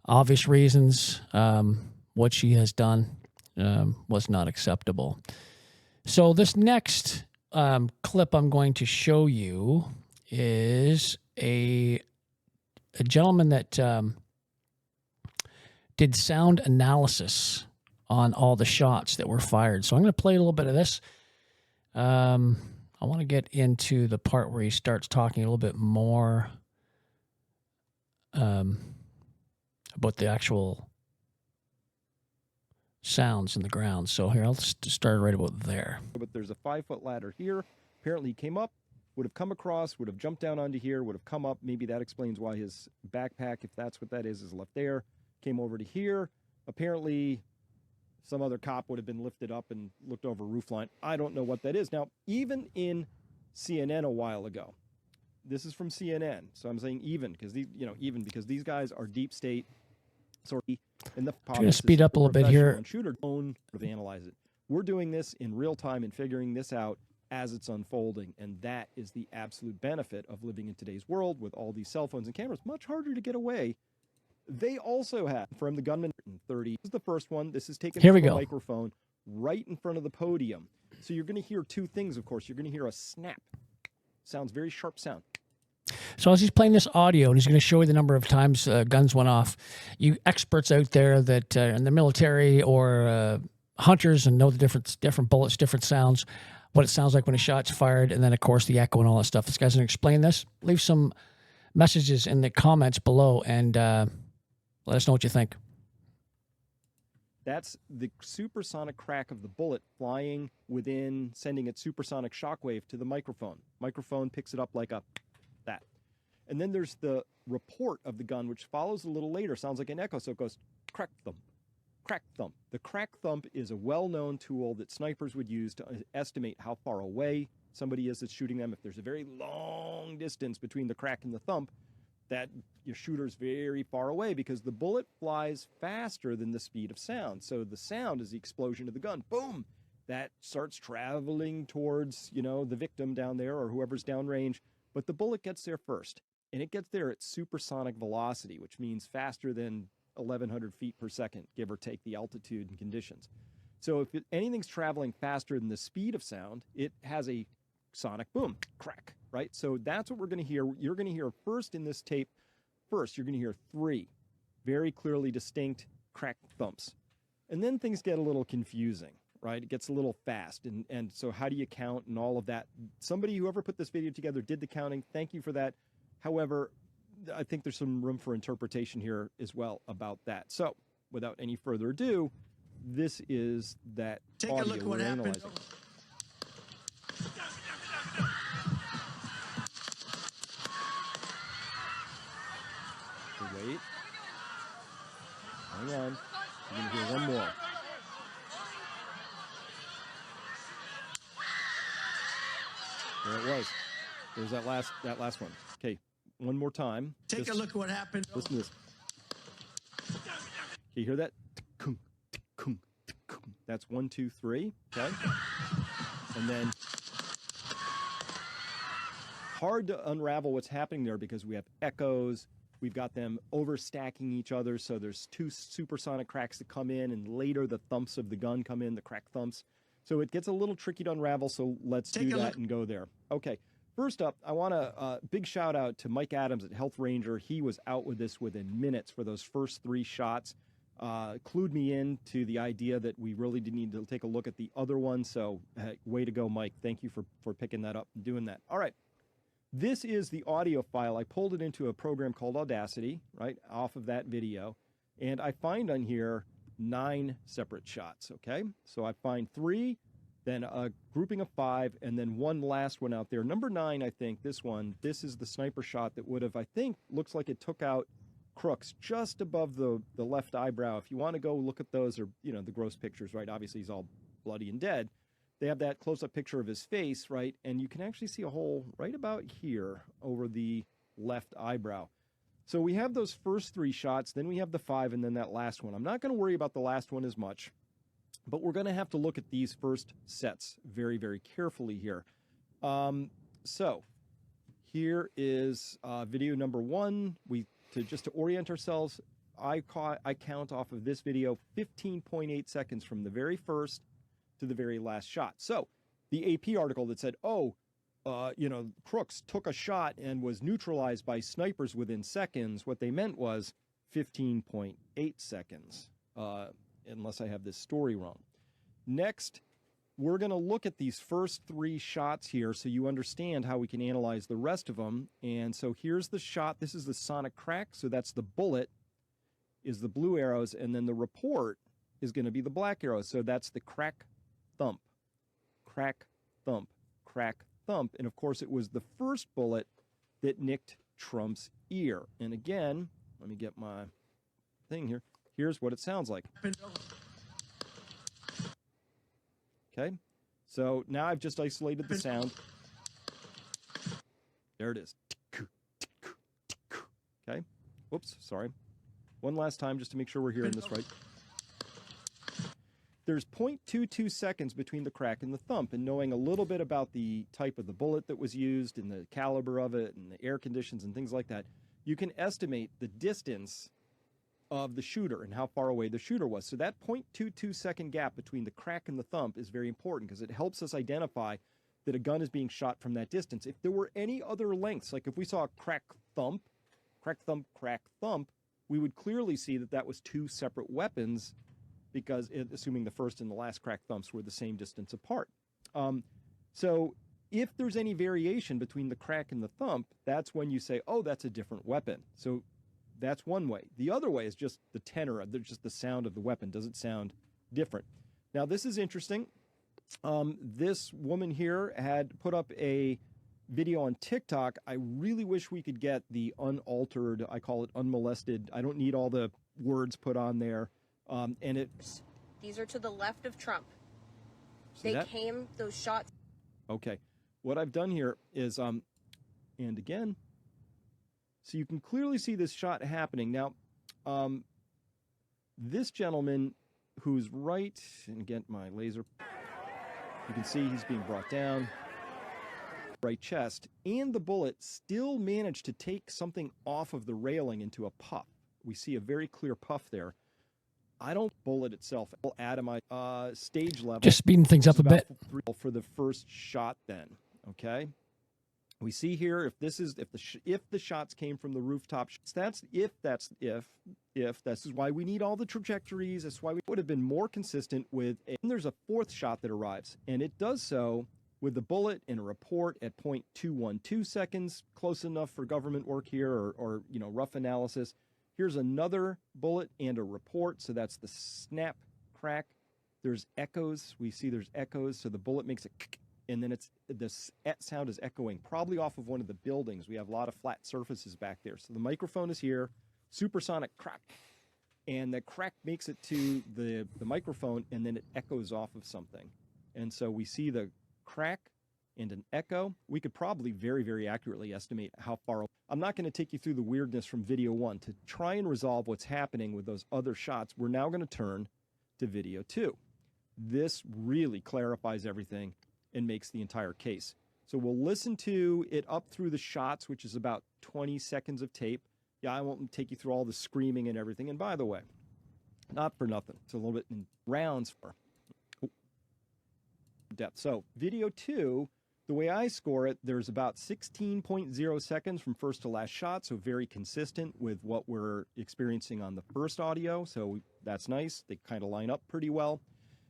obvious reasons, what she has done was not acceptable. So this next clip I'm going to show you is a gentleman that did sound analysis on all the shots that were fired. So I'm going to play a little bit of this. I want to get into the part where he starts talking a little bit more about the actual sounds in the ground. So here, I'll start right about there. But there's a 5-foot ladder here. Apparently he came up, would have come across, would have jumped down onto here, would have come up. Maybe that explains why his backpack, if that's what that is left there. Came over to here. Apparently, some other cop would have been lifted up and looked over a roofline. I don't know what that is. Now, even in CNN a while ago, this is from CNN, so I'm saying even because these guys are deep state. Sorry, in the I'm going to speed up a little bit here. Shooter own to analyze it. We're doing this in real time and figuring this out as it's unfolding, and that is the absolute benefit of living in today's world with all these cell phones and cameras. Much harder to get away. They also have from the gunman 30. This is the first one. This is taken from the microphone right in front of the podium. So you're going to hear two things, of course. You're going to hear a snap. Sounds very sharp sound. So as he's playing this audio, and he's going to show you the number of times guns went off, you experts out there that in the military or hunters and know the different bullets, different sounds, what it sounds like when a shot's fired, and then, of course, the echo and all that stuff. This guy's going to explain this. Leave some messages in the comments below, and let us know what you think. That's the supersonic crack of the bullet flying within, sending its supersonic shockwave to the microphone. Microphone picks it up like that. And then there's the report of the gun, which follows a little later. Sounds like an echo, so it goes crack thump, crack thump. The crack thump is a well-known tool that snipers would use to estimate how far away somebody is that's shooting them. If there's a very long distance between the crack and the thump, that your shooter's very far away because the bullet flies faster than the speed of sound. So the sound is the explosion of the gun. Boom! That starts traveling towards, the victim down there or whoever's downrange. But the bullet gets there first, and it gets there at supersonic velocity, which means faster than 1,100 feet per second, give or take the altitude and conditions. So if anything's traveling faster than the speed of sound, it has a sonic boom, crack. right? So that's what we're going to hear. You're going to hear first in this tape, you're going to hear 3 very clearly distinct crack thumps. And then things get a little confusing, right? It gets a little fast. And so how do you count and all of that? Whoever put this video together did the counting. Thank you for that. However, I think there's some room for interpretation here as well about that. So without any further ado, this is that audio a look at what we're happened. analyzing. Wait. Hang on. You're going to hear one more. There it was. There's that last one. Okay, one more time. Take a look at what happened. Listen to this. Can you hear that? That's 1, 2, 3. Okay. And then hard to unravel what's happening there because we have echoes. We've got them overstacking each other. So there's 2 supersonic cracks that come in, and later the thumps of the gun come in, the crack thumps. So it gets a little tricky to unravel. So let's do that and go there. Okay. First up, I want a big shout out to Mike Adams at Health Ranger. He was out with this within minutes for those first 3 shots. Clued me in to the idea that we really did need to take a look at the other one. So way to go, Mike. Thank you for picking that up and doing that. All right. This is the audio file. I pulled it into a program called Audacity, right, off of that video. And I find on here 9 separate shots, okay? So I find 3, then a grouping of 5, and then one last one out there. Number 9, I think, this is the sniper shot that would have, I think, looks like it took out Crooks just above the left eyebrow. If you want to go look at those, or, you know, the gross pictures, right? Obviously, he's all bloody and dead. They have that close-up picture of his face, right? And you can actually see a hole right about here over the left eyebrow. So we have those first 3 shots, then we have the 5, and then that last one. I'm not going to worry about the last one as much, but we're going to have to look at these first sets very, very carefully here. So here is video number 1. Just to orient ourselves, I count off of this video 15.8 seconds from the very first to the very last shot. So the AP article that said, Crooks took a shot and was neutralized by snipers within seconds, what they meant was 15.8 seconds, unless I have this story wrong. Next, we're going to look at these first 3 shots here so you understand how we can analyze the rest of them. And so here's the shot. This is the sonic crack. So that's the bullet is the blue arrows, and then the report is going to be the black arrows. So that's the crack, thump, crack, thump, crack, thump. And of course, it was the first bullet that nicked Trump's ear. And again, let me get my thing here. Here's what it sounds like. Okay, so now I've just isolated the sound. There it is. Okay, whoops, sorry. One last time just to make sure we're hearing this right. There's 0.22 seconds between the crack and the thump, and knowing a little bit about the type of the bullet that was used and the caliber of it and the air conditions and things like that, you can estimate the distance of the shooter and how far away the shooter was. So that 0.22 second gap between the crack and the thump is very important because it helps us identify that a gun is being shot from that distance. If there were any other lengths, like if we saw a crack thump, we would clearly see that that was 2 separate weapons because assuming the first and the last crack thumps were the same distance apart. So if there's any variation between the crack and the thump, that's when you say, oh, that's a different weapon. So that's one way. The other way is just the tenor of just the sound of the weapon. Does it sound different? Now, this is interesting. This woman here had put up a video on TikTok. I really wish we could get the unaltered, I call it unmolested. I don't need all the words put on there. These are to the left of Trump. See that? Those shots. Okay. What I've done here is, and again, so you can clearly see this shot happening. Now, this gentleman who's right, and again, my laser, you can see he's being brought down, right chest, and the bullet still managed to take something off of the railing into a puff. We see a very clear puff there. I don't bullet itself at my stage level. Just speeding things up a bit. For the first shot then, okay? We see here if the shots came from the rooftop. This is why we need all the trajectories. That's why we would have been more consistent with. And there's a fourth shot that arrives, and it does so with the bullet and a report at 0.212 seconds, close enough for government work here, or rough analysis. Here's another bullet and a report, so that's the snap crack. There's echoes. We see there's echoes, so the bullet makes a and then this sound is echoing, probably off of one of the buildings. We have a lot of flat surfaces back there. So the microphone is here, supersonic crack, and that crack makes it to the microphone, and then it echoes off of something. And so we see the crack and an echo. We could probably very, very accurately estimate how far. I'm not going to take you through the weirdness from video 1. To try and resolve what's happening with those other shots, we're now going to turn to video 2. This really clarifies everything and makes the entire case. So we'll listen to it up through the shots, which is about 20 seconds of tape. Yeah, I won't take you through all the screaming and everything. And by the way, not for nothing, it's a little bit in rounds for depth. So video 2, the way I score it, there's about 16.0 seconds from first to last shot, so very consistent with what we're experiencing on the first audio. So that's nice. They kind of line up pretty well.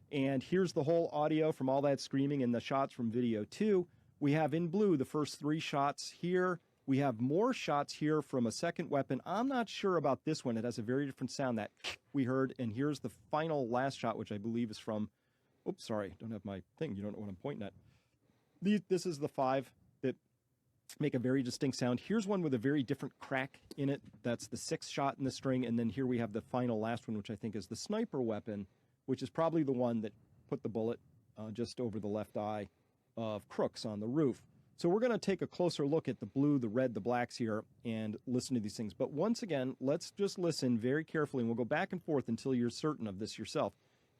And here's the whole audio from all that screaming and the shots from video 2. We have in blue the first 3 shots here. We have more shots here from a second weapon. I'm not sure about this one. It has a very different sound that we heard. And here's the final last shot, which I believe is from, oops, sorry, don't have my thing. You don't know what I'm pointing at. This is the 5 that make a very distinct sound. Here's one with a very different crack in it. That's the 6th shot in the string. And then here we have the final last one, which I think is the sniper weapon, which is probably the one that put the bullet just over the left eye of Crooks on the roof. So we're going to take a closer look at the blue, the red, the blacks here and listen to these things. But once again, let's just listen very carefully, and we'll go back and forth until you're certain of this yourself.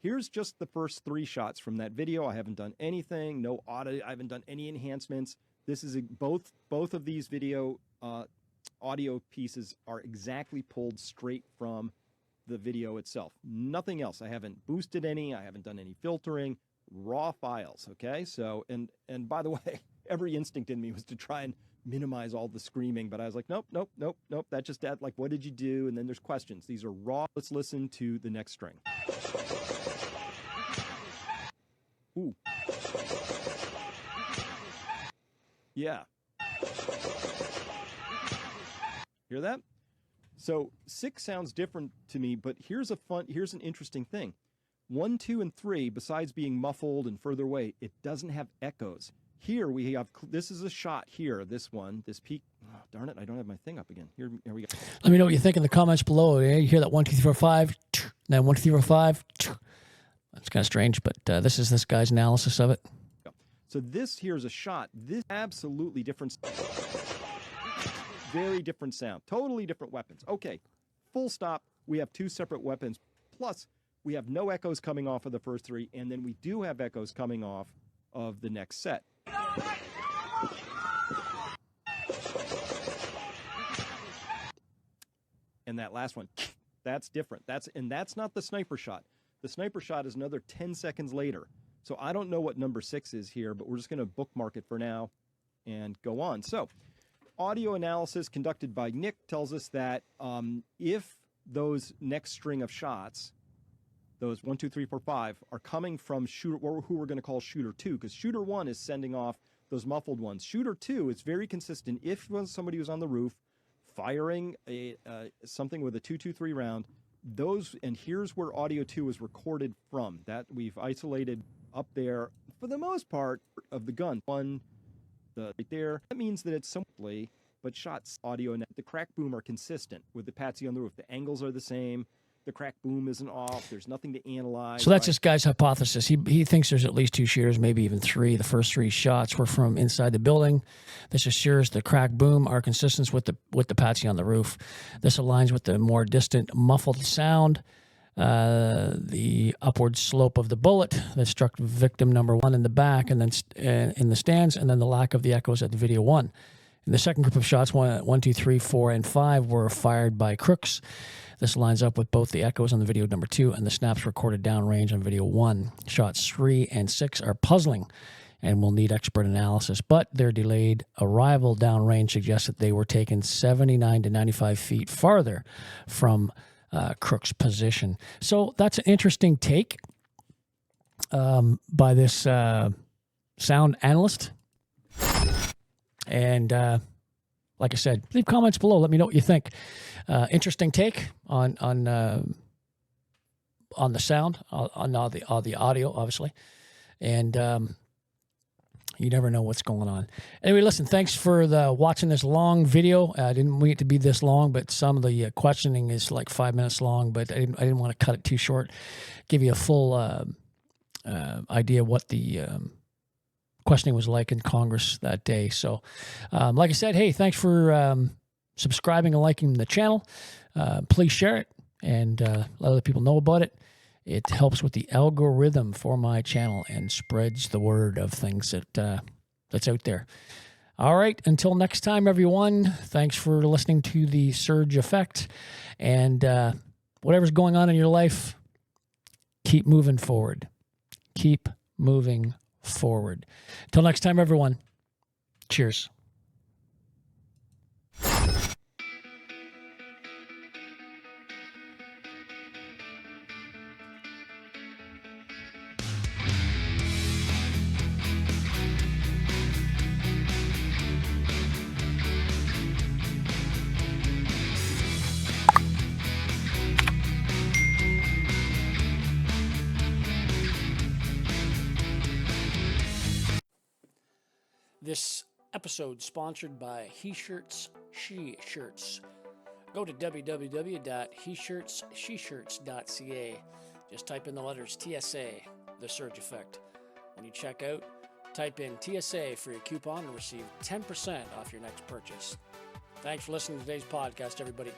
Here's just the first 3 shots from that video. I haven't done anything, no audio, I haven't done any enhancements. This is both of these video audio pieces are exactly pulled straight from the video itself. Nothing else. I haven't boosted any. I haven't done any filtering. Raw files, okay? So, and by the way, every instinct in me was to try and minimize all the screaming, but I was like, nope. That just add, like, what did you do? And then there's questions. These are raw. Let's listen to the next string. Ooh. Yeah. Hear that? So 6 sounds different to me, but here's an interesting thing. 1, 2, and 3, besides being muffled and further away, it doesn't have echoes. Here we have, this is a shot here, this one, this peak. Oh, darn it, I don't have my thing up again. Here we go. Let me know what you think in the comments below. Yeah, you hear that 1, 2, 3, 4, 5, then 1, 2, 3, 4, 5. That's kind of strange, but this is this guy's analysis of it. So this here is a shot. This absolutely different. Very different sound, totally different weapons. Okay, full stop. We have 2 separate weapons. Plus, we have no echoes coming off of the first 3, and then we do have echoes coming off of the next set. And that last one, that's different. That's not the sniper shot. The sniper shot is another 10 seconds later. So I don't know what number 6 is here, but we're just going to bookmark it for now and go on. So audio analysis conducted by Nick tells us that if those next string of shots, those 1, 2, 3, 4, 5, are coming from shooter, who we're going to call shooter 2, because shooter 1 is sending off those muffled ones. Shooter 2 is very consistent. If somebody was on the roof firing something with a 223 round, those, and here's where audio 2 is recorded from. That we've isolated up there for the most part of the gun. One, right there. That means that it's simply, but shots, audio, and the crack boom are consistent with the patsy on the roof. The angles are the same. The crack boom isn't off. There's nothing to analyze. So that's this guy's hypothesis. He thinks there's at least 2 shooters, maybe even 3. The first 3 shots were from inside the building. This assures the crack boom are consistent with the patsy on the roof. This aligns with the more distant muffled sound, the upward slope of the bullet that struck victim number 1 in the back and then in the stands, and then the lack of the echoes at the video 1. And the second group of shots, 1, 2, 3, 4, and 5, were fired by Crooks. This lines up with both the echoes on the video number 2 and the snaps recorded downrange on video 1. Shots 3 and 6 are puzzling. and will need expert analysis. But their delayed arrival downrange suggests that they were taken 79 to 95 feet farther from Crook's position. So that's an interesting take by this sound analyst. And like I said, leave comments below. Let me know what you think. Interesting take on the sound, on the audio, obviously. And you never know what's going on. Anyway, listen, thanks for watching this long video. I didn't want it to be this long, but some of the questioning is like 5 minutes long, but I didn't want to cut it too short. Give you a full idea what the questioning was like in Congress that day. So, like I said, hey, thanks for subscribing and liking the channel. Please share it and let other people know about it. It helps with the algorithm for my channel and spreads the word of things that's out there. All right, until next time, everyone, thanks for listening to the Surge Effect. And whatever's going on in your life, keep moving forward. Keep moving forward. Until next time, everyone, cheers. This episode sponsored by He Shirts, She Shirts. Go to www.heshirtsssheshirts.ca. Just type in the letters TSA, The Surge Effect. When you check out, type in TSA for your coupon and receive 10% off your next purchase. Thanks for listening to today's podcast, everybody.